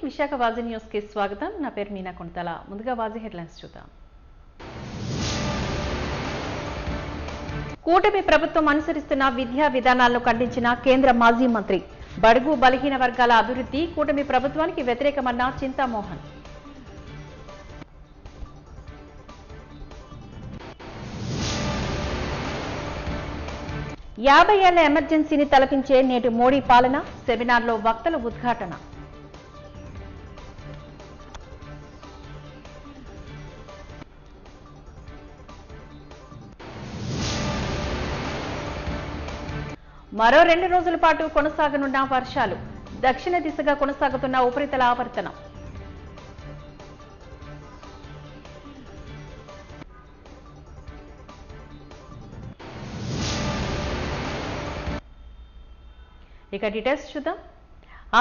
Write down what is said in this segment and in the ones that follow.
Visakha వాజీ news కి స్వాగతం. నా పేరు మీనా కొంతల. ముందుగా వాజీ హెడ్లైన్స్ చూద్దాం. కూటమి ప్రభుత్వం అనుసరిస్తున్న విద్యా విధానాలను ఖండించిన కేంద్ర మాజీ మంత్రి. బడుగు బలహీన వర్గాల అభివృద్ధి కూటమి ప్రభుత్వానికి వ్యతిరేకమన్న చింతామోహన్. యాభై ఏళ్ల ఎమర్జెన్సీని తలపించే నేటి మోడీ పాలన, సెమినార్లో వక్తల ఉద్ఘాటన. మరో 2 రోజుల పాటు కొనసాగనున్న వర్షాలు, దక్షిణ దిశగా కొనసాగుతున్న ఉపరితల ఆవర్తనం. ఇక డీటెయిల్స్ చూద్దాం.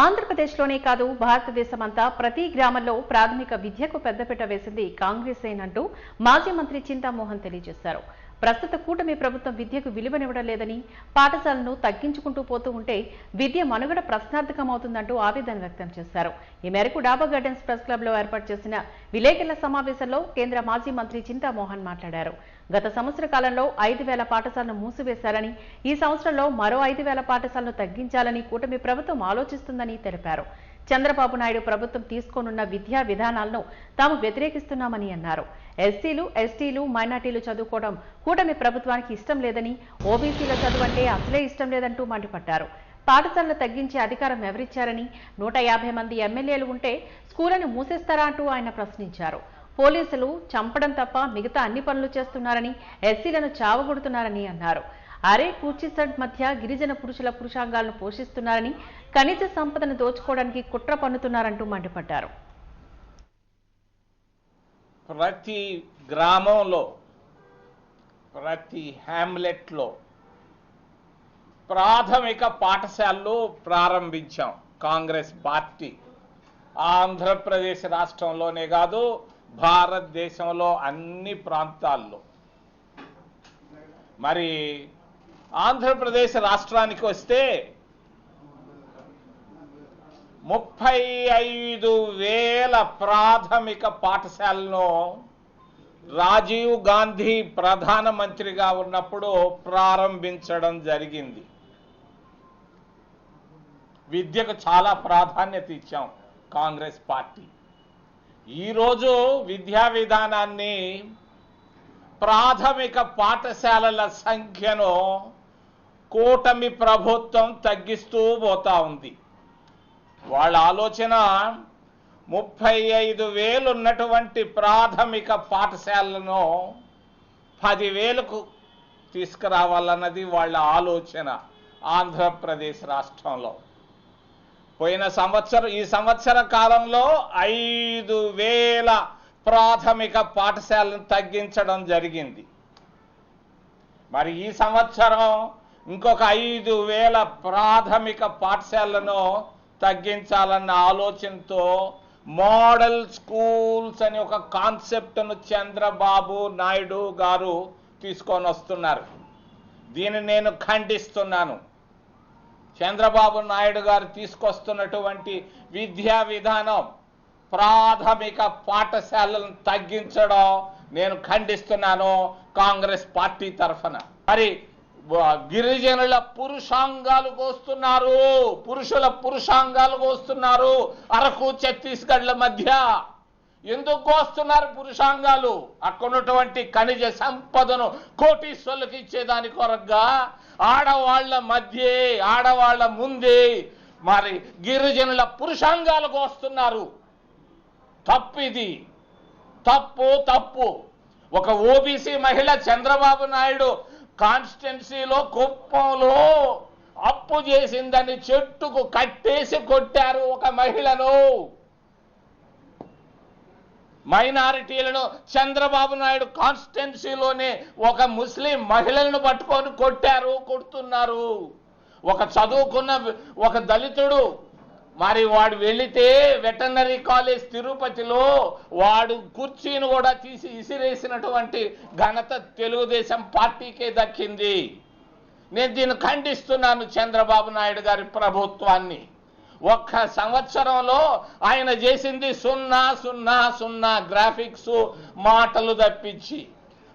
ఆంధ్రప్రదేశ్లోనే కాదు భారతదేశమంతా ప్రతి గ్రామంలో ప్రాథమిక విద్యకు పెద్దపీట వేసింది కాంగ్రెసేనంటూ మాజీ మంత్రి చింతామోహన్ తెలియజేశారు. ప్రస్తుత కూటమి ప్రభుత్వం విద్యకు విలువనివ్వడం లేదని, పాఠశాలను తగ్గించుకుంటూ పోతూ ఉంటే విద్య మనుగడ ప్రశ్నార్థకమవుతుందంటూ ఆవేదన వ్యక్తం చేశారు. ఈ మేరకు డాబా గార్డెన్స్ ప్రెస్ క్లబ్ లో ఏర్పాటు చేసిన విలేకరుల సమావేశంలో కేంద్ర మాజీ మంత్రి చింతామోహన్ మాట్లాడారు. గత సంవత్సర కాలంలో 5,000 పాఠశాలను మూసివేశారని, ఈ సంవత్సరంలో మరో 5,000 పాఠశాలను తగ్గించాలని కూటమి ప్రభుత్వం ఆలోచిస్తుందని తెలిపారు. చంద్రబాబు నాయుడు ప్రభుత్వం తీసుకోనున్న విద్యా విధానాలను తాము వ్యతిరేకిస్తున్నామని అన్నారు. ఎస్సీలు, ఎస్టీలు, మైనార్టీలు చదువుకోవడం కూటమి ప్రభుత్వానికి ఇష్టం లేదని, ఓబీసీల చదువు అంటే అసలే ఇష్టం లేదంటూ మండిపడ్డారు. పాఠశాలలు తగ్గించే అధికారం ఎవరిచ్చారని, 150 మంది ఎమ్మెల్యేలు ఉంటే స్కూళ్లను మూసేస్తారా అంటూ ఆయన ప్రశ్నించారు. పోలీసులు చంపడం తప్ప మిగతా అన్ని పనులు చేస్తున్నారని, ఎస్సీలను చావగొడుతున్నారని అన్నారు. అరే కూర్చిసడ్ మధ్య గిరిజన పురుషుల పురుషాంగాలను పోషిస్తున్నారని, ఖనిజ సంపదను దోచుకోవడానికి కుట్ర పన్నుతున్నారంటూ మండిపడ్డారు. ప్రతి గ్రామంలో, ప్రతి హ్యామ్లెట్లో ప్రాథమిక పాఠశాలలు ప్రారంభించాం కాంగ్రెస్ పార్టీ. ఆంధ్రప్రదేశ్ రాష్ట్రంలోనే కాదు, భారతదేశంలో అన్ని ప్రాంతాల్లో. మరి ఆంధ్రప్రదేశ్ రాష్ట్రానికి వస్తే 35,000 ప్రాథమిక పాఠశాలను రాజీవ్ గాంధీ ప్రధానమంత్రిగా ఉన్నప్పుడు ప్రారంభించడం జరిగింది. విద్యకు చాలా ప్రాధాన్యత ఇచ్చాం కాంగ్రెస్ పార్టీ. ఈరోజు విద్యా విధానాన్ని, ప్రాథమిక పాఠశాలల సంఖ్యను కూటమి ప్రభుత్వం తగ్గిస్తూ పోతా ఉంది. వాళ్ళ ఆలోచన 35,000 ఉన్నటువంటి ప్రాథమిక పాఠశాలను 10,000కు తీసుకురావాలన్నది వాళ్ళ ఆలోచన ఆంధ్రప్రదేశ్ రాష్ట్రంలో. ఈ సంవత్సర కాలంలో 5,000 ప్రాథమిక పాఠశాలను తగ్గించడం జరిగింది. మరి ఈ సంవత్సరం ఇంకొక 5,000 ప్రాథమిక పాఠశాలను తగ్గించాలన్న ఆలోచనతో మోడల్ స్కూల్స్ అనే ఒక కాన్సెప్ట్ను చంద్రబాబు నాయుడు గారు తీసుకొని వస్తున్నారు. దీన్ని నేను ఖండిస్తున్నాను. చంద్రబాబు నాయుడు గారు తీసుకొస్తున్నటువంటి విద్యా విధానం, ప్రాథమిక పాఠశాలను తగ్గించడం నేను ఖండిస్తున్నాను కాంగ్రెస్ పార్టీ తరఫున. మరి గిరిజనుల పురుషాంగాలు కోస్తున్నారు, పురుషుల పురుషాంగాలు కోస్తున్నారు. అరకు ఛత్తీస్గఢ్ల మధ్య ఎందుకు కోస్తున్నారు పురుషాంగాలు? అక్కడున్నటువంటి ఖనిజ సంపదను కోటీశ్వర్లకు ఇచ్చేదాని కొరగా ఆడవాళ్ల మధ్యే, ఆడవాళ్ల ముందే మరి గిరిజనుల పురుషాంగాలు కోస్తున్నారు. తప్పిది, తప్పు. ఒక ఓబీసీ మహిళ చంద్రబాబు నాయుడు కాన్స్టిట్యున్సీలో కుప్పంలో అప్పు చేసిందని చెట్టుకు కట్టేసి కొట్టారు ఒక మహిళను. మైనారిటీలను చంద్రబాబు నాయుడు కాన్స్టిట్యున్సీలోనే ఒక ముస్లిం మహిళలను పట్టుకొని కొడుతున్నారు. ఒక చదువుకున్న ఒక దళితుడు మరి వాడు వెళితే వెటర్నరీ కాలేజ్ తిరుపతిలో వాడు కుర్చీని కూడా తీసి ఇసిరేసినటువంటి ఘనత తెలుగుదేశం పార్టీకే దక్కింది. నేను దీన్ని ఖండిస్తున్నాను చంద్రబాబు నాయుడు గారి ప్రభుత్వాన్ని. ఒక్క సంవత్సరంలో ఆయన చేసింది 000 గ్రాఫిక్స్ మాటలు తప్పించి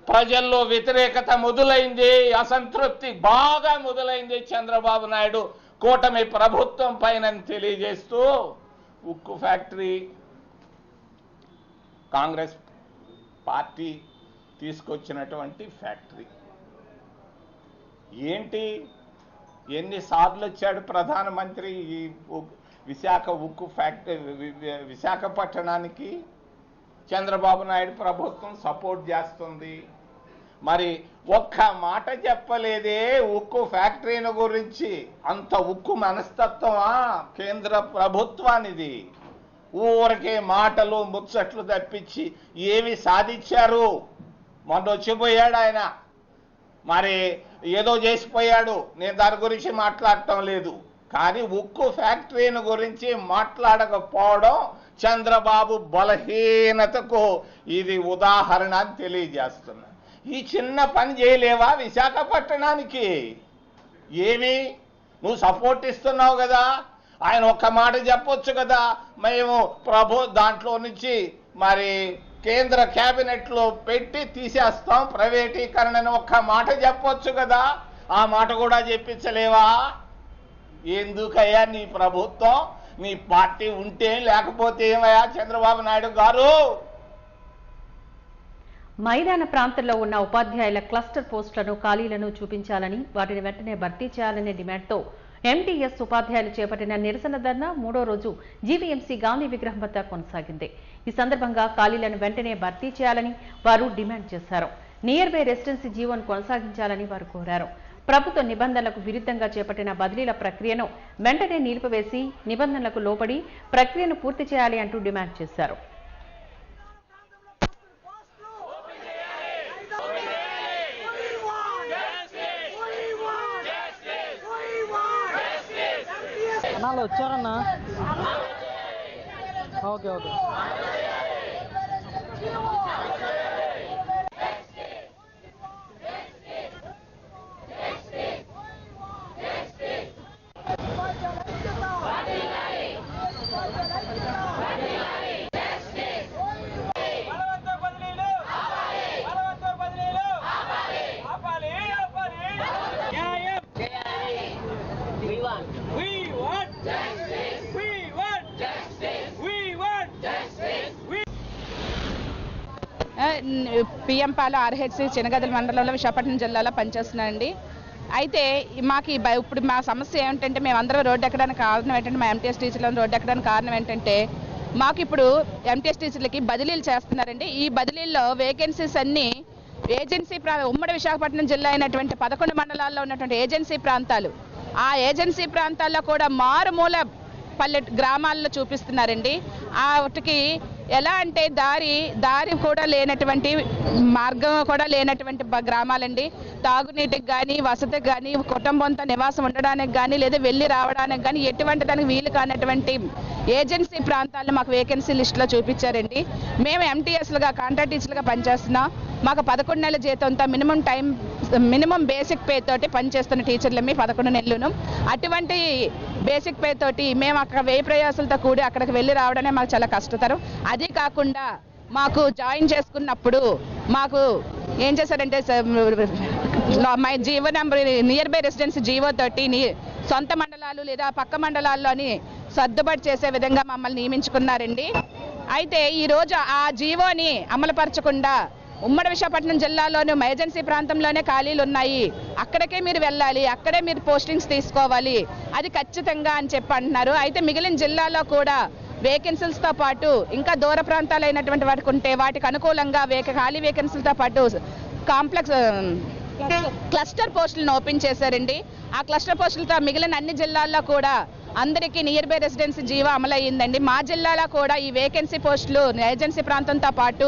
ప్రజల్లో వ్యతిరేకత మొదలైంది, అసంతృప్తి బాగా మొదలైంది చంద్రబాబు నాయుడు కూటమి ప్రభుత్వం పైన తెలియజేస్తూ ఉక్కు ఫ్యాక్టరీ కాంగ్రెస్ పార్టీ తీసుకొచ్చినటువంటి ఫ్యాక్టరీ ఏంటి, ఎన్నిసార్లు వచ్చాడు ప్రధానమంత్రి ఈ విశాఖ ఉక్కు ఫ్యాక్టరీ విశాఖపట్నానికి? చంద్రబాబు నాయుడు ప్రభుత్వం సపోర్ట్ చేస్తుంది. మరి ఒక్క మాట చెప్పలేదే ఉక్కు ఫ్యాక్టరీని గురించి. అంత ఉక్కు మనస్తత్వమా కేంద్ర ప్రభుత్వానిది? ఊరికే మాటలు ముచ్చట్లు తప్పించి ఏమి సాధించారు? మొన్న వచ్చిపోయాడు ఆయన, మరి ఏదో చేసిపోయాడు, నేను దాని గురించి మాట్లాడటం లేదు. కానీ ఉక్కు ఫ్యాక్టరీని గురించి మాట్లాడకపోవడం చంద్రబాబు బలహీనతకు ఇది ఉదాహరణ అని తెలియజేస్తున్నా. ఈ చిన్న పని చేయలేవా విశాఖపట్నానికి? ఏమి నువ్వు సపోర్ట్ ఇస్తున్నావు కదా, ఆయన ఒక్క మాట చెప్పొచ్చు కదా, మేము దాంట్లో నుంచి మరి కేంద్ర క్యాబినెట్లో పెట్టి తీసేస్తాం ప్రైవేటీకరణను ఒక్క మాట చెప్పొచ్చు కదా, ఆ మాట కూడా చెప్పించలేవా? ఎందుకయ్యా నీ ప్రభుత్వం, నీ పార్టీ ఉంటే లేకపోతే ఏమయ్యా చంద్రబాబు నాయుడు గారు? మైదాన ప్రాంతంలో ఉన్న ఉపాధ్యాయుల క్లస్టర్ పోస్టులను ఖాళీలను చూపించాలని, వాటిని వెంటనే భర్తీ చేయాలనే డిమాండ్తో ఎంటీఎస్ ఉపాధ్యాయులు చేపట్టిన నిరసన ధర్నా 3వ రోజు జీవీఎంసీ గాంధీ విగ్రహం వద్ద కొనసాగింది. ఈ సందర్భంగా ఖాళీలను వెంటనే భర్తీ చేయాలని వారు డిమాండ్ చేశారు. నియర్ బై రెసిడెన్సీ జీవోను కొనసాగించాలని వారు కోరారు. ప్రభుత్వ నిబంధనలకు విరుద్ధంగా చేపట్టిన బదిలీల ప్రక్రియను వెంటనే నిలిపివేసి నిబంధనలకు లోబడి ప్రక్రియను పూర్తి చేయాలి అంటూ డిమాండ్ చేశారు. వచ్చారన్నా ఓకే ఓకే పిఎంపాల ఆర్హెచ్సి చినగదల మండలంలో విశాఖపట్నం జిల్లాలో పనిచేస్తున్నానండి. అయితే మాకు ఇప్పుడు మా సమస్య ఏమిటంటే, మేమందరం రోడ్డు ఎక్కడానికి కారణం ఏంటంటే, మా ఎంటీఎస్ టీచర్లను రోడ్డు ఎక్కడానికి కారణం ఏంటంటే, మాకు ఇప్పుడు ఎంటీఎస్ టీచర్లకి బదిలీలు చేస్తున్నారండి. ఈ బదిలీల్లో వేకెన్సీస్ అన్నీ ఏజెన్సీ ఉమ్మడి విశాఖపట్నం జిల్లా అయినటువంటి 11 మండలాల్లో ఉన్నటువంటి ఏజెన్సీ ప్రాంతాలు, ఆ ఏజెన్సీ ప్రాంతాల్లో కూడా మారుమూల గ్రామాల్లో చూపిస్తున్నారండి. వాటికి ఎలా అంటే దారి కూడా లేనటువంటి, మార్గం కూడా లేనటువంటి గ్రామాలండి. తాగునీటికి కానీ, వసతికి కానీ, కుటుంబంతో నివాసం ఉండడానికి కానీ, లేదా వెళ్ళి రావడానికి కానీ ఎటువంటి దానికి వీలు కానటువంటి ఏజెన్సీ ప్రాంతాలను మాకు వేకెన్సీ లిస్టులో చూపించారండి. మేము ఎంటీఎస్లుగా కాంట్రాక్ట్ టీచర్లుగా పనిచేస్తున్నాం. మాకు 11 నెలల జీతంతో మినిమం బేసిక్ పే తోటి పనిచేస్తున్న టీచర్లమి 11 నెలలును. అటువంటి బేసిక్ పే తోటి మేము అక్కడ వ్యయ ప్రయాసాలతో కూడి అక్కడికి వెళ్ళి రావడమే మాకు చాలా కష్టతరం. అది కాకుండా మాకు జాయిన్ చేసుకున్నప్పుడు మాకు ఏం చేశారంటే, my GO number near by residency GO తోటి సొంత మండలాలు లేదా పక్క మండలాల్లోని సర్దుబాటు చేసే విధంగా మమ్మల్ని నియమించుకున్నారండి. అయితే ఈరోజు ఆ జీవోని అమలుపరచకుండా ఉమ్మడి విశాఖపట్నం జిల్లాలోని ఏజెన్సీ ప్రాంతంలోనే ఖాళీలు ఉన్నాయి, అక్కడికే మీరు వెళ్ళాలి, అక్కడే మీరు పోస్టింగ్స్ తీసుకోవాలి, అది ఖచ్చితంగా అని చెప్పి అంటున్నారు. అయితే మిగిలిన జిల్లాలో కూడా వేకెన్సీలతో పాటు ఇంకా దూర ప్రాంతాలు అయినటువంటి వాటికి ఉంటే వాటికి అనుకూలంగా ఖాళీ వేకెన్సీలతో పాటు క్లస్టర్ పోస్టులను ఓపెన్ చేశారండి. ఆ క్లస్టర్ పోస్టులతో మిగిలిన అన్ని జిల్లాల్లో కూడా అందరికీ నియర్ బై రెసిడెన్సీ జీవో అమలయ్యిందండి. మా జిల్లాలో కూడా ఈ వేకెన్సీ పోస్టులు ఏజెన్సీ ప్రాంతంతో పాటు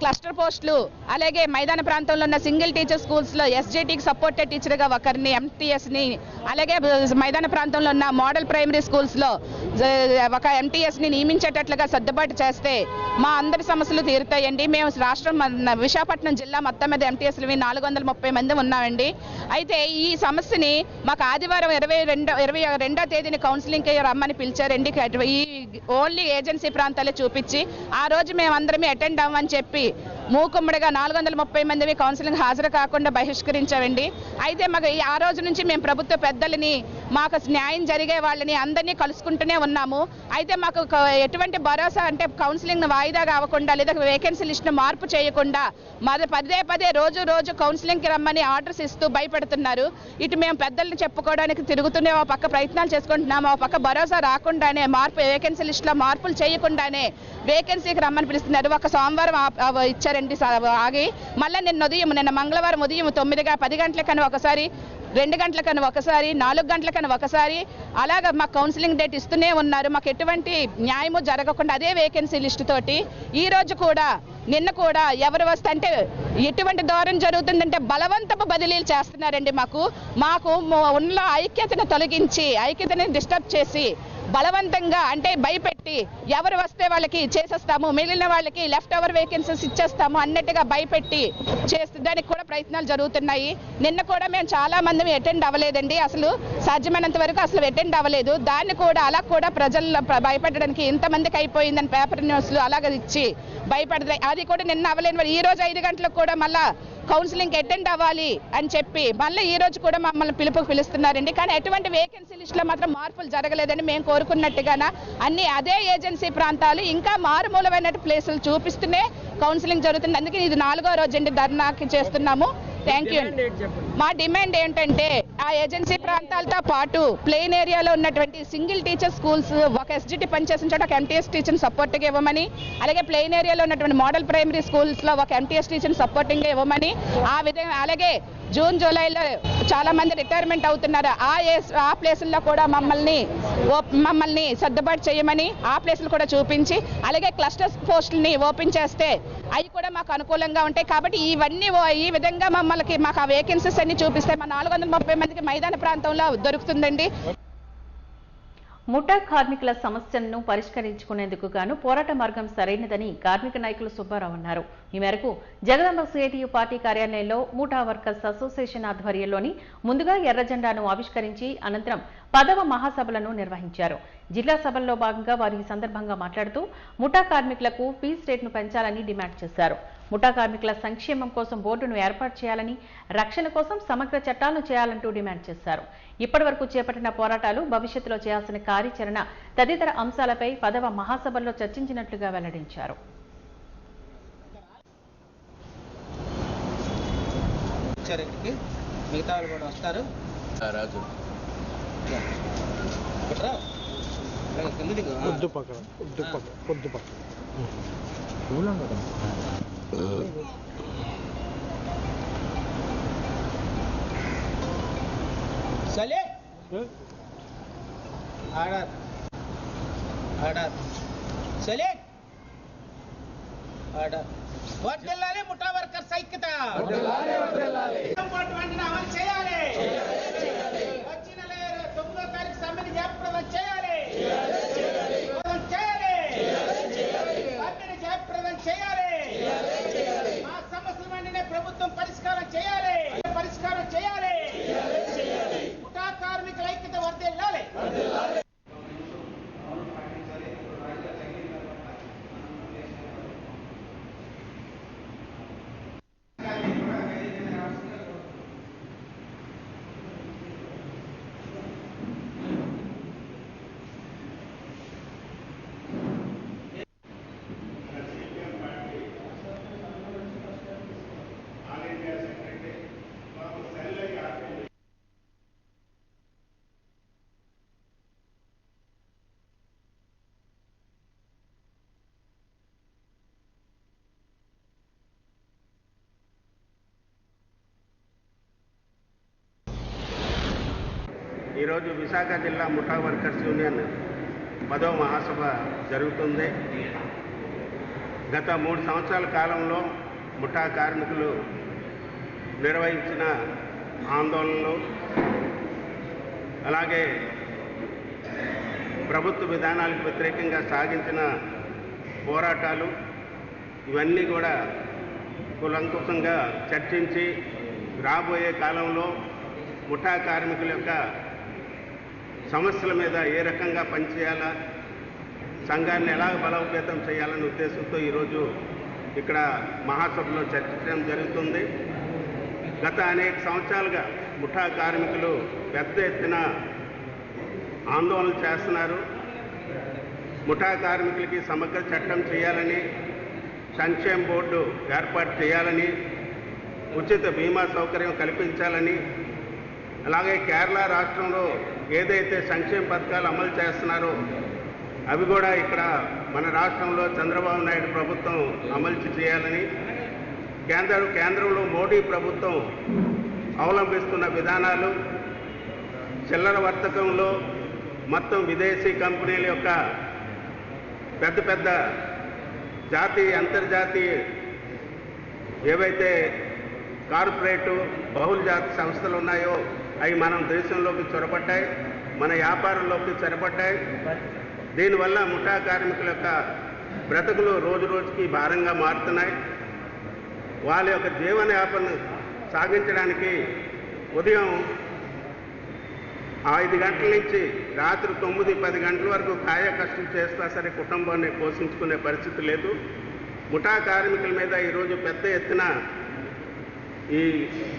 క్లస్టర్ పోస్టులు, అలాగే మైదాన ప్రాంతంలో ఉన్న సింగిల్ టీచర్ స్కూల్స్లో ఎస్జేటీకి సపోర్టెడ్ టీచర్గా ఒకరిని, ఎంటీఎస్ని, అలాగే మైదాన ప్రాంతంలో ఉన్న మోడల్ ప్రైమరీ స్కూల్స్లో ఒక MTSని నియమించేటట్లుగా సర్దుబాటు చేస్తే మా అందరి సమస్యలు తీరుతాయండి. మేము రాష్ట్రం విశాఖపట్నం జిల్లా మొత్తం మీద MTSలు 430 మంది ఉన్నామండి. అయితే ఈ సమస్యని మాకు ఆదివారం 22వ తేదీని కౌన్సిలింగ్కి రమ్మని పిలిచారండి. ఈ ఓన్లీ ఏజెన్సీ ప్రాంతాలే చూపించి ఆ రోజు మేమందరం అటెండ్ అవ్వమని చెప్పి మూకుమ్మడిగా 430 మంది కౌన్సిలింగ్ హాజరు కాకుండా బహిష్కరించామండి. అయితే మాకు ఆ రోజు నుంచి మేము ప్రభుత్వ పెద్దలని, మాకు న్యాయం జరిగే వాళ్ళని అందరినీ కలుసుకుంటూనే ఉన్నాము. అయితే మాకు ఎటువంటి భరోసా అంటే కౌన్సిలింగ్ వాయిదా కావకుండా లేదా వేకెన్సీ లిస్టును మార్పు చేయకుండా పదే రోజు కౌన్సిలింగ్కి రమ్మని ఆర్డర్స్ ఇస్తూ భయపెడుతున్నారు. ఇటు మేము పెద్దల్ని చెప్పుకోవడానికి తిరుగుతూనే ఒక పక్క ప్రయత్నాలు చేసుకుంటున్నాము, ఒక పక్క భరోసా రాకుండానే వేకెన్సీ లిస్టులో మార్పులు చేయకుండానే వేకెన్సీకి రమ్మని పిలుస్తున్నారు. ఒక సోమవారం ఇచ్చారండి ఆగి, మళ్ళీ నిన్న మంగళవారం ఉదయం 9గా 10 గంటలకని ఒకసారి, 2 గంటలకని ఒకసారి, 4 గంటలకని ఒకసారి అలాగా మాకు కౌన్సిలింగ్ డేట్ ఇస్తూనే ఉన్నారు. మాకు ఎటువంటి న్యాయము జరగకుండా అదే వేకెన్సీ లిస్టు తోటి ఈ రోజు కూడా నిన్న కూడా ఎవరు వస్తే అంటే ఎటువంటి దూరం జరుగుతుందంటే బలవంతపు బదిలీలు చేస్తున్నారండి. మాకు ఉన్న ఐక్యతను తొలగించి ఐక్యతని డిస్టర్బ్ చేసి బలవంతంగా అంటే భయపెట్టి ఎవరు వస్తే వాళ్ళకి చేసేస్తాము, మిగిలిన వాళ్ళకి లెఫ్ట్ ఓవర్ వేకెన్సీస్ ఇచ్చేస్తాము అన్నట్టుగా భయపెట్టి దానికి కూడా ప్రయత్నాలు జరుగుతున్నాయి. నిన్న కూడా మేము చాలా మంది అటెండ్ అవ్వలేదండి, అసలు సాధ్యమైనంత వరకు అసలు అటెండ్ అవ్వలేదు. దాన్ని కూడా అలా కూడా ప్రజల్లో భయపెట్టడానికి ఇంతమందికి అయిపోయిందని పేపర్ న్యూస్లు అలాగ ఇచ్చి భయపడతాయి. అది కూడా నిన్న అవ్వలేని ఈ రోజు 5 గంటలకు కూడా మళ్ళా కౌన్సిలింగ్ అటెండ్ అవ్వాలి అని చెప్పి మళ్ళీ ఈ రోజు కూడా మమ్మల్ని పిలుస్తున్నారండి. కానీ ఎటువంటి వేకెన్సీ లిస్టులో మాత్రం మార్పులు జరగలేదని మేము కోరుకున్నట్టుగాన అన్ని అదే ఏజెన్సీ ప్రాంతాలు ఇంకా మారుమూలమైన ప్లేసులు చూపిస్తూనే కౌన్సిలింగ్ జరుగుతుంది. అందుకే ఇది 4వ రోజు అండి ధర్నాకి చేస్తున్నాము. Thank you. మా డిమాండ్ ఏంటంటే ఆ ఏజెన్సీ ప్రాంతాలతో పాటు ప్లెయిన్ ఏరియాలో ఉన్నటువంటి సింగిల్ టీచర్ స్కూల్స్ ఒక SGT పనిచేసిన చోట ఒక MTS టీచర్ని సపోర్ట్గా ఇవ్వమని, అలాగే ప్లెయిన్ ఏరియాలో ఉన్నటువంటి మోడల్ ప్రైమరీ స్కూల్స్లో ఒక MTS టీచర్ని సపోర్టింగ్గా ఇవ్వమని, ఆ విధంగా అలాగే జూన్ జూలైలో చాలా మంది రిటైర్మెంట్ అవుతున్నారు. ఆ ప్లేసుల్లో కూడా మమ్మల్ని సర్దుబాటు చేయమని ఆ ప్లేసులు కూడా చూపించి, అలాగే క్లస్టర్ పోస్టులని ఓపెన్ చేస్తే అవి కూడా మాకు అనుకూలంగా ఉంటాయి. కాబట్టి ఇవన్నీ ఈ విధంగా మాకు ఆ వేకెన్సీస్ అన్ని చూపిస్తే మా 430 మందికి మైదాన ప్రాంతంలో దొరుకుతుందండి. ముఠా కార్మికుల సమస్యలను పరిష్కరించుకునేందుకు గాను పోరాట మార్గం సరైనదని కార్మిక నాయకులు సుబ్బారావు అన్నారు. ఈ మేరకు జగదాంబ CITU పార్టీ కార్యాలయంలో ముఠా వర్కర్స్ అసోసియేషన్ ఆధ్వర్యంలోని ముందుగా ఎర్ర జెండాను ఆవిష్కరించి అనంతరం 10వ మహాసభలను నిర్వహించారు. జిల్లా సభల్లో భాగంగా వారు ఈ సందర్భంగా మాట్లాడుతూ ముఠా కార్మికులకు ఫీజు రేట్ను పెంచాలని డిమాండ్ చేశారు. ముఠా కార్మికుల సంక్షేమం కోసం బోర్డును ఏర్పాటు చేయాలని, రక్షణ కోసం సమగ్ర చట్టాలను చేయాలంటూ డిమాండ్ చేశారు. ఇప్పటివరకు చేపట్టిన పోరాటాలు, భవిష్యత్తులో చేయాల్సిన కార్యాచరణ తదితర అంశాలపై 10వ మహాసభల్లో చర్చించినట్లుగా వెల్లడించారు. మిగతా వాళ్ళు కూడా వస్తారు. వర్ధిల్లాలి ముఠా వర్కర్స్ ఐక్యత, అమలు చేయాలి. వచ్చిన 9వ తారీఖు సమ్మెని జయప్రదం చేయాలి, జయప్రదం చేయాలి. మా సమస్యల వెంటనే ప్రభుత్వం పరిష్కారం చేయాలి. ముఠా కార్మికుల ఐక్యత వర్ధిల్లాలి. ఈరోజు విశాఖ జిల్లా ముఠా వర్కర్స్ యూనియన్ 10వ మహాసభ జరుగుతుంది. గత 3 సంవత్సరాల కాలంలో ముఠా కార్మికులు నిర్వహించిన ఆందోళనలు, అలాగే ప్రభుత్వ విధానాలకు వ్యతిరేకంగా సాగించిన పోరాటాలు ఇవన్నీ కూడా కూలంకుషంగా చర్చించి రాబోయే కాలంలో ముఠా కార్మికుల యొక్క సమస్యల మీద ఏ రకంగా పనిచేయాలా, సంఘాన్ని ఎలా బలోపేతం చేయాలనే ఉద్దేశంతో ఈరోజు ఇక్కడ మహాసభలో చర్చించడం జరుగుతుంది. గత అనేక సంవత్సరాలుగా ముఠా కార్మికులు పెద్ద ఎత్తున ఆందోళన చేస్తున్నారు. ముఠా కార్మికులకి సమగ్ర చట్టం చేయాలని, సంక్షేమ బోర్డు ఏర్పాటు చేయాలని, ఉచిత బీమా సౌకర్యం కల్పించాలని, అలాగే కేరళ రాష్ట్రంలో ఏదైతే సంక్షేమ పథకాలు అమలు చేస్తున్నారో అవి కూడా ఇక్కడ మన రాష్ట్రంలో చంద్రబాబు నాయుడు ప్రభుత్వం అమలు చేయాలని, కేంద్రంలో మోడీ ప్రభుత్వం అవలంబిస్తున్న విధానాలు, చిల్లర వర్తకంలో మొత్తం విదేశీ కంపెనీల యొక్క పెద్ద పెద్ద జాతీయ అంతర్జాతీయ ఏవైతే కార్పొరేటు బహుళజాతి సంస్థలు ఉన్నాయో అవి మనం దేశంలోకి చొరబడ్డాయి, మన వ్యాపారంలోకి చొరబడ్డాయి. దీనివల్ల ముఠా కార్మికుల యొక్క బ్రతుకులు రోజు రోజుకి భారంగా మారుతున్నాయి. వాళ్ళ యొక్క జీవనయాపన సాగించడానికి ఉదయం 5 గంటల నుంచి రాత్రి 9-10 గంటల వరకు కాయ కష్టం చేస్తా సరే కుటుంబాన్ని పోషించుకునే పరిస్థితి లేదు. ముఠా కార్మికుల మీద ఈరోజు పెద్ద ఎత్తున ఈ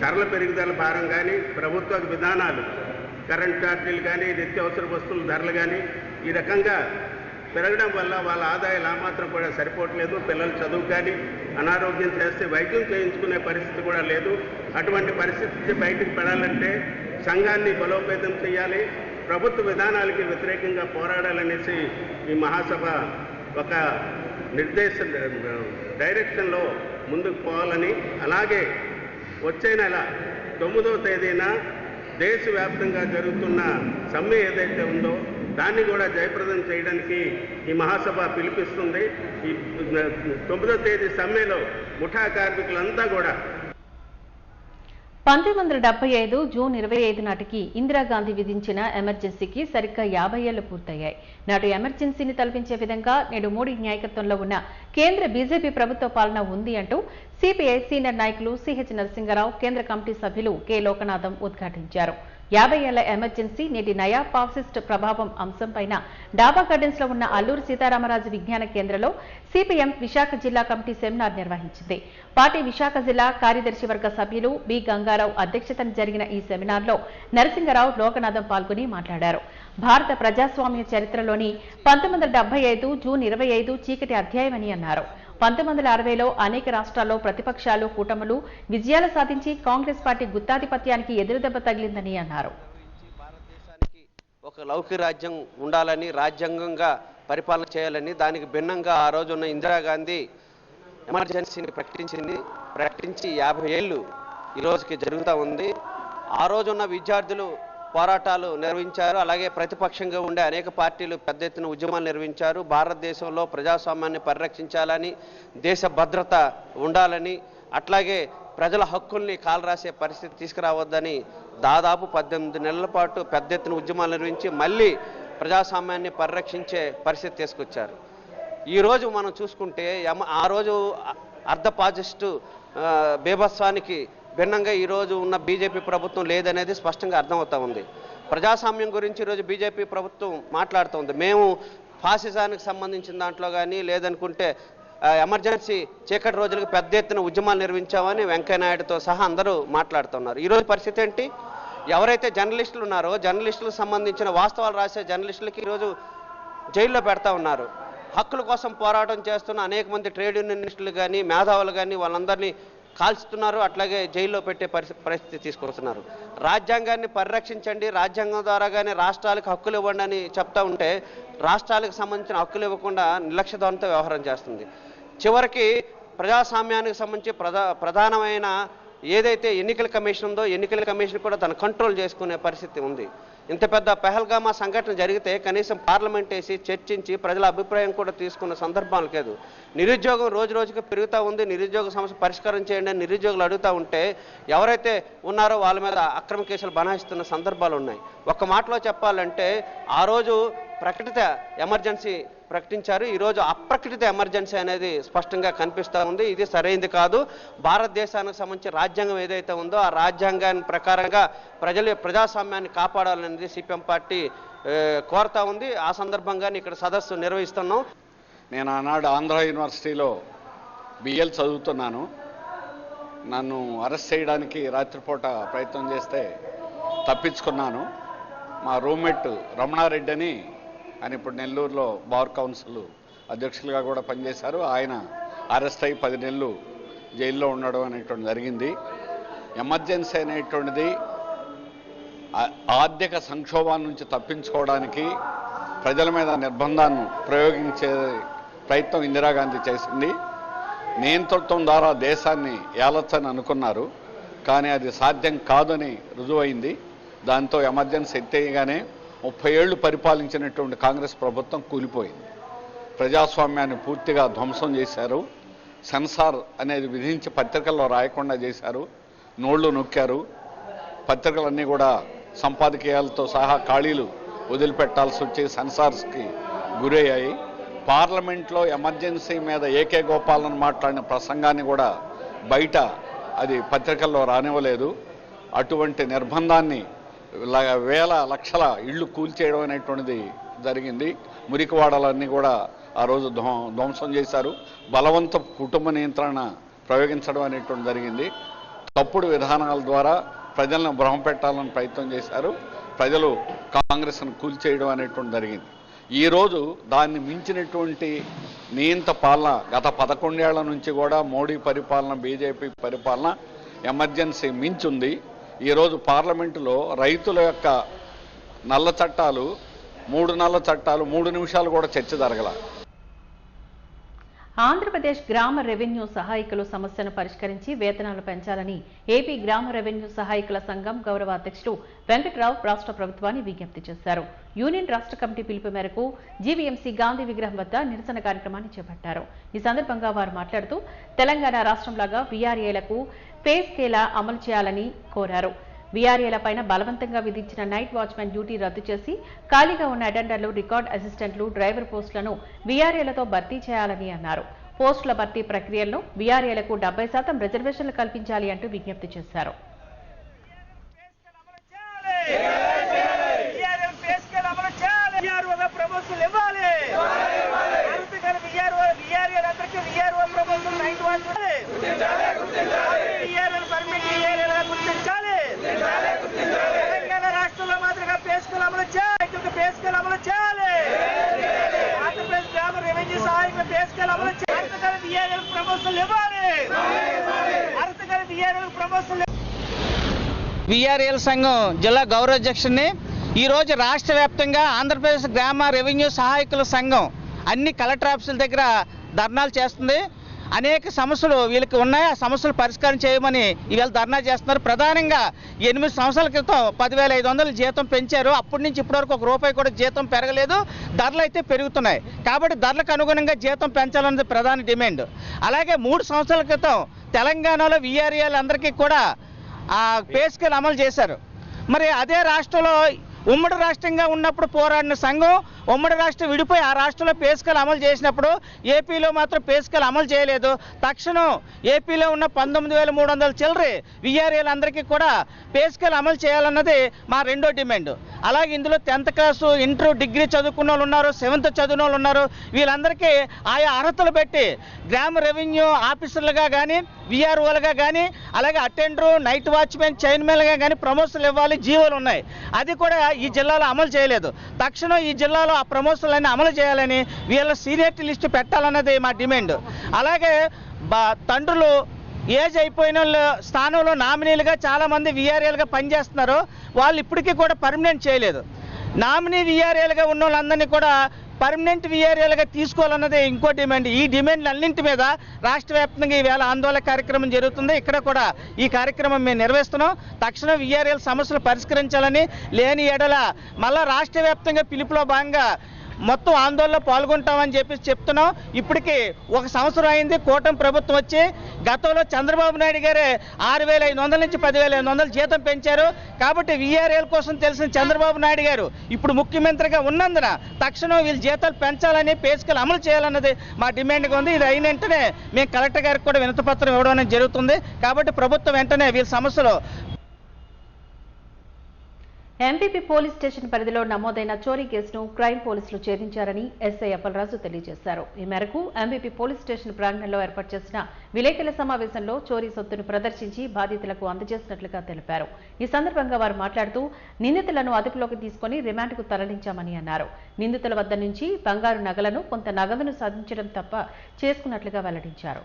ధరల పెరుగుదల భారం కానీ, ప్రభుత్వ విధానాలు, కరెంట్ ఛార్జీలు కానీ, నిత్యావసర వస్తువుల ధరలు కానీ ఈ రకంగా పెరగడం వల్ల వాళ్ళ ఆదాయాలు మాత్రం కూడా సరిపోవట్లేదు. పిల్లల చదువు కానీ, అనారోగ్యం చేస్తే వైద్యం చేయించుకునే పరిస్థితి కూడా లేదు. అటువంటి పరిస్థితి బయటకు పడాలంటే సంఘాన్ని బలోపేతం చేయాలి, ప్రభుత్వ విధానాలకి వ్యతిరేకంగా పోరాడాలనేసి ఈ మహాసభ ఒక డైరెక్షన్లో ముందుకు పోవాలని, అలాగే వచ్చే నెల 9వ తేదీన దేశవ్యాప్తంగా జరుగుతున్న సమ్మె ఏదైతే ఉందో దాన్ని కూడా జయప్రదం చేయడానికి ఈ మహాసభ పిలుపిస్తుంది. ఈ 9వ తేదీ సమ్మెలో ముఠా కార్మికులంతా కూడా 1975 జూన్ 25 నాటికి ఇందిరాగాంధీ విధించిన ఎమర్జెన్సీకి సరిగ్గా 50 ఏళ్లు పూర్తయ్యాయి. నాటి ఎమర్జెన్సీని తలపించే విధంగా నేడు మోడీ నాయకత్వంలో ఉన్న కేంద్ర బీజేపీ ప్రభుత్వ పాలన ఉంది అంటూ సిపిఐ సీనియర్ నాయకులు సిహెచ్ నరసింగరావు, కేంద్ర కమిటీ సభ్యులు కె లోకనాథం ఉద్ఘాటించారు. 50 ఏళ్ల ఎమర్జెన్సీ నేటి నయా ఫాసిస్ట్ ప్రభావం అంశంపైన డాబా గార్డెన్స్ లో ఉన్న అల్లూరి సీతారామరాజు విజ్ఞాన కేంద్రంలో సిపిఎం విశాఖ జిల్లా కమిటీ సెమినార్ నిర్వహించింది. పార్టీ విశాఖ జిల్లా కార్యదర్శి వర్గ సభ్యులు బి గంగారావు అధ్యక్షతన జరిగిన ఈ సెమినార్లో నరసింగరావు, లోకనాథం పాల్గొని మాట్లాడారు. భారత ప్రజాస్వామ్య చరిత్రలోని 1975 జూన్ 25 చీకటి అధ్యాయమని అన్నారు. 1960లో అనేక రాష్ట్రాల్లో ప్రతిపక్షాలు, కూటములు విజయాలు సాధించి కాంగ్రెస్ పార్టీ గుత్తాధిపత్యానికి ఎదురుదెబ్బ తగిలిందని అన్నారు. భారతదేశానికి ఒక లౌకిక రాజ్యం ఉండాలని, రాజ్యాంగంగా పరిపాలన చేయాలని, దానికి భిన్నంగా ఆ రోజున్న ఇందిరాగాంధీ ఎమర్జెన్సీని ప్రకటించి 50 ఏళ్ళు ఈ రోజుకి జరుగుతూ ఉంది. ఆ రోజున్న విద్యార్థులు పోరాటాలు నిర్వహించారు. అలాగే ప్రతిపక్షంగా ఉండే అనేక పార్టీలు పెద్ద ఎత్తున ఉద్యమాలు నిర్వహించారు. భారతదేశంలో ప్రజాస్వామ్యాన్ని పరిరక్షించాలని, దేశ భద్రత ఉండాలని, అట్లాగే ప్రజల హక్కుల్ని కాలరాసే పరిస్థితి తీసుకురావద్దని దాదాపు 18 నెలల పాటు పెద్ద ఎత్తున ఉద్యమాలు నిర్వహించి మళ్ళీ ప్రజాస్వామ్యాన్ని పరిరక్షించే పరిస్థితి తీసుకొచ్చారు. ఈరోజు మనం చూసుకుంటే ఆ రోజు అర్ధ పాజిస్టు బీభత్సానికి భిన్నంగా ఈరోజు ఉన్న బీజేపీ ప్రభుత్వం లేదనేది స్పష్టంగా అర్థమవుతా ఉంది. ప్రజాస్వామ్యం గురించి ఈరోజు బీజేపీ ప్రభుత్వం మాట్లాడుతోంది. మేము ఫాసిజానికి సంబంధించిన దాంట్లో కానీ, లేదనుకుంటే ఎమర్జెన్సీ చీకటి రోజులకు పెద్ద ఎత్తున ఉద్యమాలు నిర్వహించామని వెంకయ్యనాయుడుతో సహా అందరూ మాట్లాడుతున్నారు. ఈరోజు పరిస్థితి ఏంటి? ఎవరైతే జర్నలిస్టులు ఉన్నారో జర్నలిస్టులకు సంబంధించిన వాస్తవాలు రాసే జర్నలిస్టులకి ఈరోజు జైల్లో పెడతా ఉన్నారు. హక్కుల కోసం పోరాటం చేస్తున్న అనేక మంది ట్రేడ్ యూనియనిస్టులు కానీ, మేధావులు కానీ వాళ్ళందరినీ కాల్చుతున్నారు. అట్లాగే జైల్లో పెట్టే పరిస్థితి తీసుకొస్తున్నారు. రాజ్యాంగాన్ని పరిరక్షించండి, రాజ్యాంగం ద్వారాగానే రాష్ట్రాలకు హక్కులు ఇవ్వండి అని చెప్తా ఉంటే రాష్ట్రాలకు సంబంధించిన హక్కులు ఇవ్వకుండా నిర్లక్ష్య ధోరణితో వ్యవహారం చేస్తుంది. చివరికి ప్రజాస్వామ్యానికి సంబంధించి ప్రధానమైన ఏదైతే ఎన్నికల కమిషన్ ఉందో ఎన్నికల కమిషన్ కూడా తన కంట్రోల్ చేసుకునే పరిస్థితి ఉంది. ఇంత పెద్ద పెహల్గామా సంఘటన జరిగితే కనీసం పార్లమెంట్ వేసి చర్చించి ప్రజల అభిప్రాయం కూడా తీసుకున్న సందర్భాలు లేదు. నిరుద్యోగం రోజు రోజుకి పెరుగుతూ ఉంది. నిరుద్యోగ సమస్య పరిష్కారం చేయండి అని నిరుద్యోగులు అడుగుతూ ఉంటే ఎవరైతే ఉన్నారో వాళ్ళ మీద అక్రమ కేసులు బనాయిస్తున్న సందర్భాలు ఉన్నాయి. ఒక్క మాటలో చెప్పాలంటే ఆ రోజు ప్రకటిత ఎమర్జెన్సీ ప్రకటించారు. ఈరోజు అప్రకటిత ఎమర్జెన్సీ అనేది స్పష్టంగా కనిపిస్తూ ఉంది. ఇది సరైనది కాదు. భారతదేశానికి సంబంధించి రాజ్యాంగం ఏదైతే ఉందో ఆ రాజ్యాంగాన్ని ప్రకారంగా ప్రజాస్వామ్యాన్ని కాపాడాలనేది సిపిఎం పార్టీ కోరుతా ఉంది. ఆ సందర్భంగానే ఇక్కడ సదస్సు నిర్వహిస్తున్నాం. నేను ఆనాడు ఆంధ్ర యూనివర్సిటీలో బిఎల్ చదువుతున్నాను. నన్ను అరెస్ట్ చేయడానికి రాత్రిపూట ప్రయత్నం చేస్తే తప్పించుకున్నాను. మా రూమ్మేట్ రమణారెడ్డి అని ఆయన ఇప్పుడు నెల్లూరులో బార్ కౌన్సిల్ అధ్యక్షులుగా కూడా పనిచేశారు. ఆయన అరెస్ట్ అయ్యి 10 నెలలు జైల్లో ఉండడం అనేటువంటి జరిగింది. ఎమర్జెన్సీ అనేటువంటిది ఆర్థిక సంక్షోభాల నుంచి తప్పించుకోవడానికి ప్రజల మీద నిర్బంధాన్ని ప్రయోగించే ప్రయత్నం ఇందిరాగాంధీ చేసింది. నియంతృత్వం ద్వారా దేశాన్ని ఏలొచ్చని అనుకున్నారు, కానీ అది సాధ్యం కాదని రుజువైంది. దాంతో ఎమర్జెన్సీ ఎత్తేయగానే 30 ఏళ్లు పరిపాలించినటువంటి కాంగ్రెస్ ప్రభుత్వం కూలిపోయింది. ప్రజాస్వామ్యాన్ని పూర్తిగా ధ్వంసం చేశారు. సెన్సార్ అనేది విధించి పత్రికల్లో రాయకుండా చేశారు. నోళ్లు నొక్కారు. పత్రికలన్నీ కూడా సంపాదకీయాలతో సహా ఖాళీలు వదిలిపెట్టాల్సి వచ్చి సెన్సార్స్కి గురయ్యాయి. పార్లమెంట్లో ఎమర్జెన్సీ మీద ఏకే గోపాలను మాట్లాడిన ప్రసంగాన్ని కూడా బయట అది పత్రికల్లో రానివ్వలేదు. అటువంటి నిర్బంధాన్ని వేల లక్షల ఇళ్ళు కూల్చేయడం అనేటువంటిది జరిగింది. మురికివాడలన్నీ కూడా ఆ రోజు ధ్వంసం చేశారు. బలవంత కుటుంబ నియంత్రణ ప్రయోగించడం అనేటువంటి జరిగింది. తప్పుడు విధానాల ద్వారా ప్రజలను భ్రమపెట్టాలని ప్రయత్నం చేశారు. ప్రజలు కాంగ్రెస్ను కూల్చేయడం అనేటువంటి జరిగింది. ఈరోజు దాన్ని మించినటువంటి నియంత పాలన గత 11 ఏళ్ల నుంచి కూడా మోడీ పరిపాలన, బీజేపీ పరిపాలన ఎమర్జెన్సీ మించుంది. ఈరోజు పార్లమెంటులో రైతుల యొక్క నల్ల చట్టాలు 3 నల్ల చట్టాలు 3 నిమిషాలు కూడా చర్చ జరగల. ఆంధ్రప్రదేశ్ గ్రామ రెవెన్యూ సహాయకులు సమస్యను పరిష్కరించి వేతనాలు పెంచాలని ఏపీ గ్రామ రెవెన్యూ సహాయకుల సంఘం గౌరవ అధ్యక్షుడు వెంకట్రావు రాష్ట్ర ప్రభుత్వాన్ని విజ్ఞప్తి చేశారు. యూనియన్ రాష్ట్ర కమిటీ పిలుపు మేరకు జీవీఎంసీ గాంధీ విగ్రహం వద్ద నిరసన కార్యక్రమాన్ని చేపట్టారు. ఈ సందర్భంగా వారు మాట్లాడుతూ తెలంగాణ రాష్ట్రంలాగా వీఆర్ఏలకు పే స్కేల్ అమలు చేయాలని కోరారు. వీఆర్ఏలపైన బలవంతంగా విధించిన నైట్ వాచ్మెన్ డ్యూటీ రద్దు చేసి ఖాళీగా ఉన్న అటెండర్లు, రికార్డ్ అసిస్టెంట్లు, డ్రైవర్ పోస్టులను వీఆర్ఏలతో భర్తీ చేయాలని అన్నారు. పోస్టుల భర్తీ ప్రక్రియలను వీఆర్ఏలకు 70% రిజర్వేషన్లు కల్పించాలి అంటూ విజ్ఞప్తి చేశారు. తెలంగాణ రాష్ట్రంలో మాదిరిగా పే స్కేల్ అమలు చేయాలి. పే స్కేల్ అమలు చేయాలి. ఆంధ్రప్రదేశ్ గ్రామ రెవెన్యూ సహాయకుల పే స్కేల్ అమలు చేయాలి. అర్హతగల వీఆర్ఏలకు ప్రమోషన్లు ఇవ్వాలి. అర్హతగల వీఆర్ఏలకు ప్రమోషన్లు. వీఆర్ఏల సంఘం జిల్లా గౌరవాధ్యక్షుడిని ఈరోజు రాష్ట్ర వ్యాప్తంగా ఆంధ్రప్రదేశ్ గ్రామ రెవెన్యూ సహాయకుల సంఘం అన్ని కలెక్టర్ ఆఫీసుల దగ్గర ధర్నాలు చేస్తుంది. అనేక సమస్యలు వీళ్ళకి ఉన్నాయి. ఆ సమస్యలు పరిష్కారం చేయమని ఈవేళ ధర్నా చేస్తున్నారు. ప్రధానంగా 8 సంవత్సరాల క్రితం 10,500 జీతం పెంచారు. అప్పటి నుంచి ఇప్పటివరకు ₹1 కూడా జీతం పెరగలేదు. ధరలు అయితే పెరుగుతున్నాయి. కాబట్టి ధరలకు అనుగుణంగా జీతం పెంచాలన్నది ప్రధాన డిమాండ్. అలాగే 3 సంవత్సరాల క్రితం తెలంగాణలో వీఆర్ఏలందరికీ కూడా ఆ పే స్కేల్ అమలు చేశారు. మరి అదే రాష్ట్రంలో ఉమ్మడి రాష్ట్రంగా ఉన్నప్పుడు పోరాడిన సంఘం ఉమ్మడి రాష్ట్రం విడిపోయి ఆ రాష్ట్రంలో పే స్కేల్ అమలు చేసినప్పుడు ఏపీలో మాత్రం పే స్కేల్ అమలు చేయలేదు. తక్షణం ఏపీలో ఉన్న 19,300 చిల్లరే వీఆర్ఏలందరికీ కూడా పే స్కేల్ అమలు చేయాలన్నది మా రెండో డిమాండ్. అలాగే ఇందులో 10th క్లాసు, ఇంటర్, డిగ్రీ చదువుకున్న వాళ్ళు ఉన్నారు, 7th చదివిన వాళ్ళు ఉన్నారు. వీళ్ళందరికీ ఆయా అర్హతలు పెట్టి గ్రామ రెవెన్యూ ఆఫీసర్లుగా కానీ, వీఆర్ఓలుగా కానీ, అలాగే అటెండరు, నైట్ వాచ్మెన్, చైర్మన్గా కానీ ప్రమోషన్లు ఇవ్వాలి. జీవోలు ఉన్నాయి. అది కూడా ఈ జిల్లాలో అమలు చేయలేదు. తక్షణం ఈ జిల్లాలో ఆ ప్రమోషన్లన్నీ అమలు చేయాలని, వీళ్ళ సీనియారిటీ లిస్టు పెట్టాలన్నది మా డిమాండ్. అలాగే తండ్రులు ఏజ్ అయిపోయిన స్థానంలో నామినీలుగా చాలామంది వీఆర్ఏలుగా పనిచేస్తున్నారు. వాళ్ళు ఇప్పటికీ కూడా పర్మనెంట్ చేయలేదు. నామినీ వీఆర్ఏలుగా ఉన్న వాళ్ళందరినీ కూడా పర్మనెంట్ వీఆర్ఏలుగా తీసుకోవాలన్నది ఇంకో డిమాండ్. ఈ డిమాండ్లు అన్నింటి మీద రాష్ట్ర వ్యాప్తంగా ఈవేళ ఆందోళన కార్యక్రమం జరుగుతుంది. ఇక్కడ కూడా ఈ కార్యక్రమం మేము నిర్వహిస్తున్నాం. తక్షణం వీఆర్ఏల సమస్యలు పరిష్కరించాలని, లేని ఎడల మళ్ళా రాష్ట్ర వ్యాప్తంగా పిలుపులో భాగంగా మొత్తం ఆందోళనలో పాల్గొంటామని చెప్తున్నాం. ఇప్పటికీ 1 సంవత్సరం అయింది కూటమి ప్రభుత్వం వచ్చి. గతంలో చంద్రబాబు నాయుడు గారే 6,500 నుంచి 10,500 జీతం పెంచారు. కాబట్టి వీఆర్ఎల్ కోసం తెలిసిన చంద్రబాబు నాయుడు గారు ఇప్పుడు ముఖ్యమంత్రిగా ఉన్నందున తక్షణం వీళ్ళ జీతాలు పెంచాలని, పే స్కేల్ అమలు చేయాలన్నది మా డిమాండ్గా ఉంది. ఇది అయిన వెంటనే మేము కలెక్టర్ గారికి కూడా వినతిపత్రం ఇవ్వడం అనేది జరుగుతుంది. కాబట్టి ప్రభుత్వం వెంటనే వీళ్ళ సమస్యలు. ఎంపీపీ పోలీస్ స్టేషన్ పరిధిలో నమోదైన చోరీ కేసును క్రైమ్ పోలీసులు ఛేదించారని ఎస్ఐ అప్పలరాజు తెలియజేశారు. ఈ మేరకు ఎంపీపీ పోలీస్ స్టేషన్ ప్రాంగణంలో ఏర్పాటు చేసిన విలేకరుల సమావేశంలో చోరీ సొత్తును ప్రదర్శించి బాధితులకు అందజేసినట్లుగా తెలిపారు. ఈ సందర్భంగా వారు మాట్లాడుతూ నిందితులను అదుపులోకి తీసుకుని రిమాండ్కు తరలించామని అన్నారు. నిందితుల వద్ద నుంచి బంగారు నగలను, కొంత నగదును సాధించడం తప్ప చేసుకున్నట్లుగా వెల్లడించారు.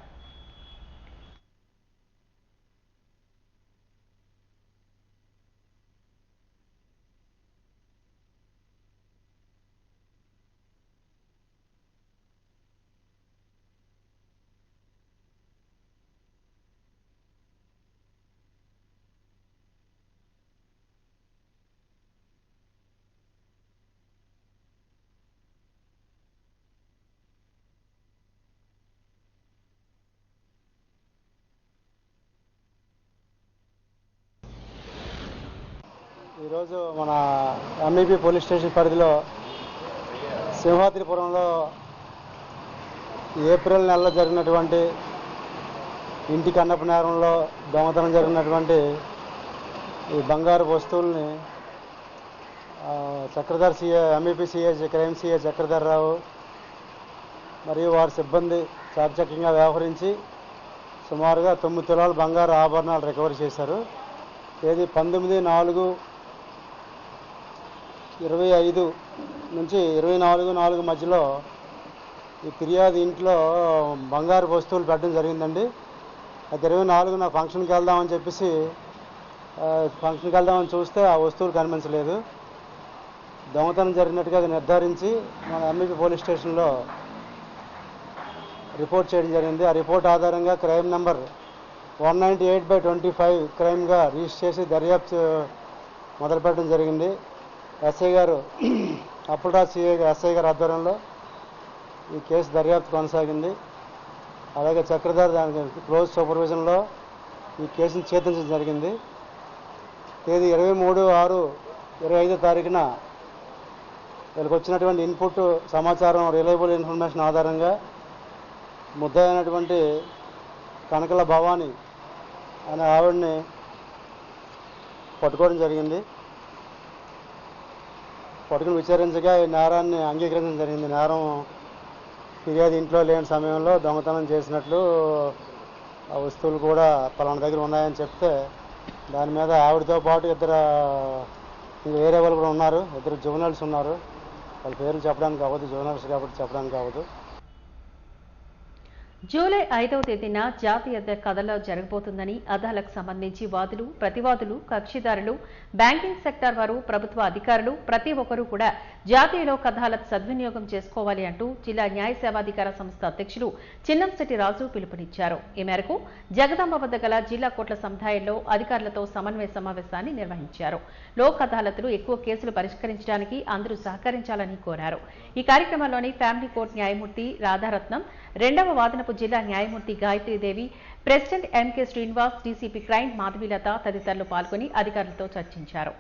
ఈరోజు మన ఎంఈపీ పోలీస్ స్టేషన్ పరిధిలో సింహాద్రిపురంలో ఏప్రిల్ నెలలో జరిగినటువంటి ఇంటి కన్నప్ప నేరంలో దొంగతనం జరిగినటువంటి ఈ బంగారు వస్తువుల్ని Chakradhar CA, MEP CA, crime CA Chakradhar Rao మరియు వారి సిబ్బంది చాకచక్యంగా వ్యవహరించి సుమారుగా 9 తులాల బంగారు ఆభరణాలు రికవరీ చేశారు. తేదీ 19/4/25 నుంచి 24/4 మధ్యలో ఈ ఫిర్యాదు ఇంట్లో బంగారు వస్తువులు పెట్టడం జరిగిందండి. అయితే 24న ఫంక్షన్కి వెళ్దామని చెప్పేసి చూస్తే ఆ వస్తువులు కనిపించలేదు. దొంగతనం జరిగినట్టుగా నిర్ధారించి మన ఎంఈపీ పోలీస్ స్టేషన్లో రిపోర్ట్ చేయడం జరిగింది. ఆ రిపోర్ట్ ఆధారంగా క్రైమ్ నెంబర్ 198/25 క్రైమ్గా రిజిస్టర్ చేసి దర్యాప్తు మొదలుపెట్టడం జరిగింది. ఎస్ఐ గారు అప్పలరాజు సిఐ ఎస్ఐ గారి ఆధ్వర్యంలో ఈ కేసు దర్యాప్తు కొనసాగింది. అలాగే చక్రధర్ దానికి క్లోజ్ సూపర్విజన్లో ఈ కేసును ఛేదించడం జరిగింది. తేదీ 23/6/25 వీళ్ళకి వచ్చినటువంటి ఇన్పుట్ సమాచారం, రిలయబుల్ ఇన్ఫర్మేషన్ ఆధారంగా ముద్దాయి అయినటువంటి కనకల భవాని అనే ఆవిడని పట్టుకోవడం జరిగింది. పట్టుకుని విచారించగా ఈ నేరాన్ని అంగీకరించడం జరిగింది. నేరం ఫిర్యాదు ఇంట్లో లేని సమయంలో దొంగతనం చేసినట్లు, ఆ వస్తువులు కూడా పలానా దగ్గర ఉన్నాయని చెప్తే దాని మీద ఆవిడతో పాటు వేరే వాళ్ళు కూడా ఉన్నారు, 2 జువెనల్స్ ఉన్నారు. వాళ్ళ పేర్లు చెప్పడానికి అవ్వదు, జువెనల్స్ కాబట్టి చెప్పడానికి అవ్వదు. జూలై 5వ తేదీన జాతీయ కథలో జరగబోతుందని అదాలకు సంబంధించి వాదులు, ప్రతివాదులు, కక్షిదారులు, బ్యాంకింగ్ సెక్టార్ వారు, ప్రభుత్వ అధికారులు ప్రతి ఒక్కరూ కూడా జాతీయ లోక్ అదాలత్ సద్వినియోగం చేసుకోవాలి అంటూ జిల్లా న్యాయ సేవాధికార సంస్థ అధ్యక్షులు చిన్నంశెట్టి రాజు పిలుపునిచ్చారు. ఈ మేరకు జగదాంబ వద్ద గల జిల్లా కోర్టుల సముదాయంలో అధికారులతో సమన్వయ సమావేశాన్ని నిర్వహించారు. లోక్ అదాలత్లు ఎక్కువ కేసులు పరిష్కరించడానికి అందరూ సహకరించాలని కోరారు. ఈ కార్యక్రమంలోని ఫ్యామిలీ కోర్టు న్యాయమూర్తి రాధారత్నం, 2వ వాదనపు జిల్లా న్యాయమూర్తి Gayatri Devi, president M K Srinivas, DCP crime Madhavi Latha తదితరులు పాల్గొని అధికారులతో చర్చించారు.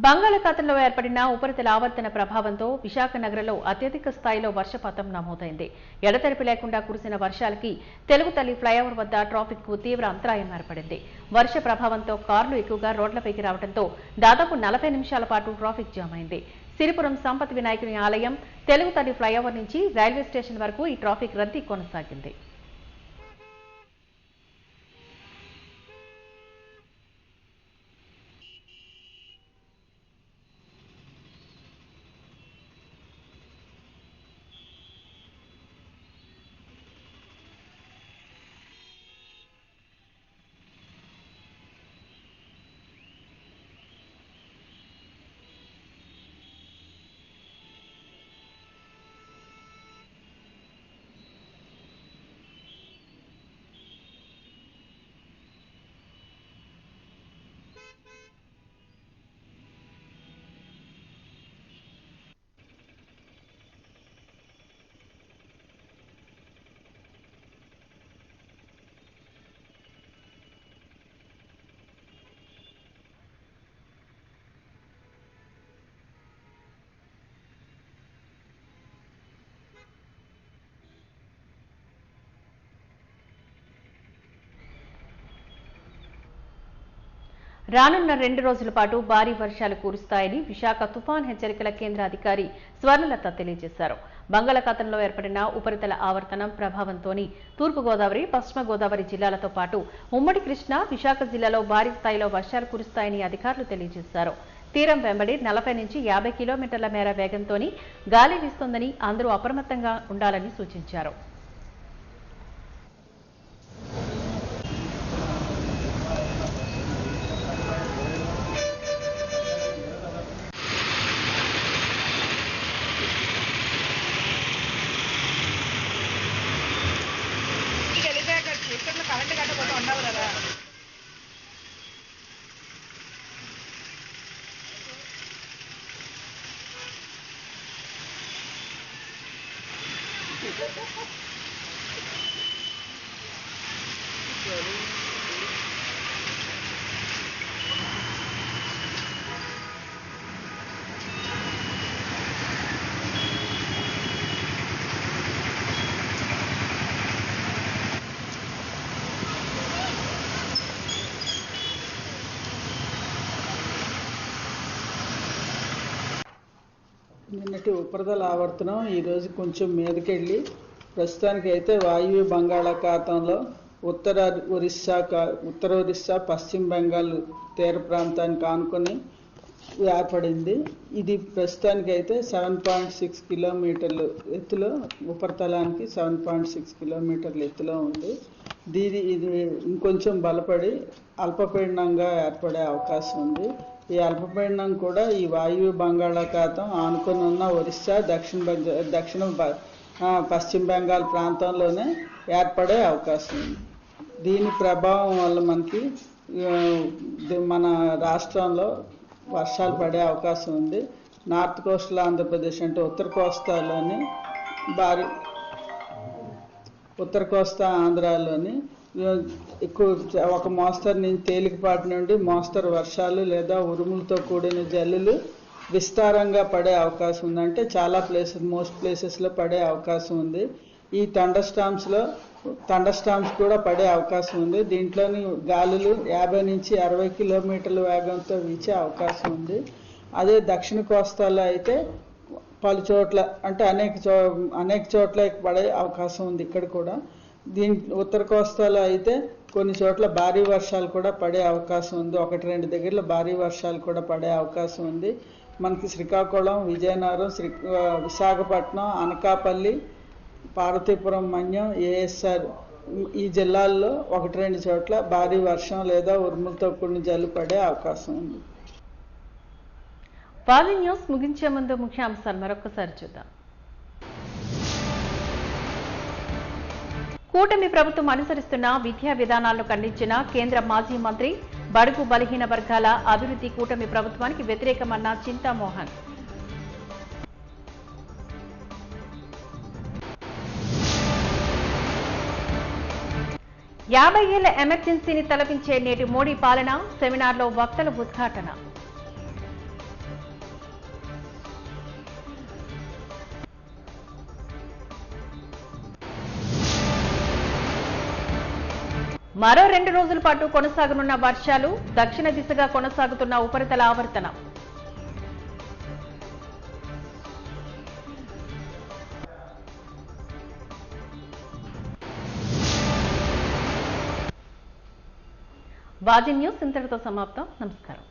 బంగాళాఖాతంలో ఏర్పడిన ఉపరితల ఆవర్తన ప్రభావంతో విశాఖ నగరంలో అత్యధిక స్థాయిలో వర్షపాతం నమోదైంది. ఎడతెరిపి లేకుండా కురిసిన వర్షాలకి తెలుగు తల్లి ఫ్లైఓవర్ వద్ద ట్రాఫిక్ కు తీవ్ర అంతరాయం ఏర్పడింది. వర్ష ప్రభావంతో కార్లు ఎక్కువగా రోడ్లపైకి రావడంతో దాదాపు 40 నిమిషాల పాటు ట్రాఫిక్ జామ్ అయింది. సిరిపురం సంపత్ వినాయకుని ఆలయం, తెలుగు తల్లి ఫ్లైఓవర్ నుంచి రైల్వే స్టేషన్ వరకు ఈ ట్రాఫిక్ రద్దీ కొనసాగింది. రానున్న 2 రోజుల పాటు భారీ వర్షాలు కురుస్తాయని విశాఖ తుఫాన్ హెచ్చరికల కేంద్ర అధికారి స్వర్ణలత తెలియజేశారు. బంగాళాఖాతంలో ఏర్పడిన ఉపరితల ఆవర్తనం ప్రభావంతోని తూర్పుగోదావరి, పశ్చిమ గోదావరి జిల్లాలతో పాటు ఉమ్మడి కృష్ణా, విశాఖ జిల్లాలో భారీ స్థాయిలో వర్షాలు కురుస్తాయని అధికారులు తెలియజేశారు. తీరం వెంబడి 40 నుంచి 50 కిలోమీటర్ల మేర వేగంతోని గాలి వీస్తోందని అందరూ అప్రమత్తంగా ఉండాలని సూచించారు. నిన్నటి ఉపరితల ఆవర్తనం ఈరోజు కొంచెం మీదకెళ్ళి ప్రస్తుతానికి అయితే వాయువ్య బంగాళాఖాతంలో ఉత్తర ఒరిస్సా పశ్చిమ బెంగాల్ తీర ప్రాంతానికి ఆనుకొని ఏర్పడింది. ఇది ప్రస్తుతానికి అయితే 7.6 కిలోమీటర్లు ఎత్తులో, ఉపరితలానికి 7.6 కిలోమీటర్ల ఎత్తులో ఉంది. ఇది ఇంకొంచెం బలపడి అల్పపీడనంగా ఏర్పడే అవకాశం ఉంది. ఈ అల్పపీడనం కూడా ఈ వాయువ్య బంగాళాఖాతం ఆనుకొని ఉన్న ఒరిస్సా, దక్షిణ పశ్చిమ బెంగాల్ ప్రాంతంలోనే ఏర్పడే అవకాశం ఉంది. దీని ప్రభావం వల్ల మనకి మన రాష్ట్రంలో వర్షాలు పడే అవకాశం ఉంది. నార్త్ కోస్టల్ ఆంధ్రప్రదేశ్ అంటే ఉత్తర కోస్తా ఆంధ్రాలోని ఎక్కువ ఒక మోస్తరు నుంచి తేలికపాటి నుండి మోస్తరు వర్షాలు లేదా ఉరుములతో కూడిన జల్లులు విస్తారంగా పడే అవకాశం ఉంది. అంటే చాలా మోస్ట్ ప్లేసెస్లో పడే అవకాశం ఉంది. ఈ థండర్స్టార్మ్స్ కూడా పడే అవకాశం ఉంది. దీంట్లోని గాలులు 50 నుంచి 60 కిలోమీటర్ల వేగంతో వీచే అవకాశం ఉంది. అదే దక్షిణ కోస్తాలో అయితే పలు చోట్ల అంటే అనేక చోట్ల పడే అవకాశం ఉంది. ఇక్కడ కూడా ఉత్తర కోస్తాలో అయితే కొన్ని చోట్ల భారీ వర్షాలు కూడా పడే అవకాశం ఉంది. 1-2 దగ్గరలో భారీ వర్షాలు కూడా పడే అవకాశం ఉంది. మనకి శ్రీకాకుళం, విజయనగరం, విశాఖపట్నం, అనకాపల్లి, పార్వతీపురం, మన్యం, ఏఎస్ఆర్ ఈ జిల్లాల్లో 1-2 చోట్ల భారీ వర్షం లేదా ఉరుములతో కూడిన జల్లు పడే అవకాశం ఉంది. వాది న్యూస్ ముగించే ముందు ముఖ్యాంశాలు మరొకసారి చూద్దాం. కూటమి ప్రభుత్వం అనుసరిస్తున్న విద్యా విధానాలను ఖండించిన కేంద్ర మాజీ మంత్రి, బడుగు బలహీన వర్గాల అభివృద్ధి కూటమి ప్రభుత్వానికి వ్యతిరేకమన్న చింతామోహన్. యాభై ఏళ్ల ఎమర్జెన్సీని తలపించే నేటి మోడీ పాలన, సెమినార్లో వక్తల ఉద్ఘాటన. మరో 2 రోజుల పాటు కొనసాగనున్న వర్షాలు, దక్షిణ దిశగా కొనసాగుతున్న ఉపరితల ఆవర్తనం. వాజీ న్యూస్ ఇంతటితో సమాప్తం. నమస్కారం.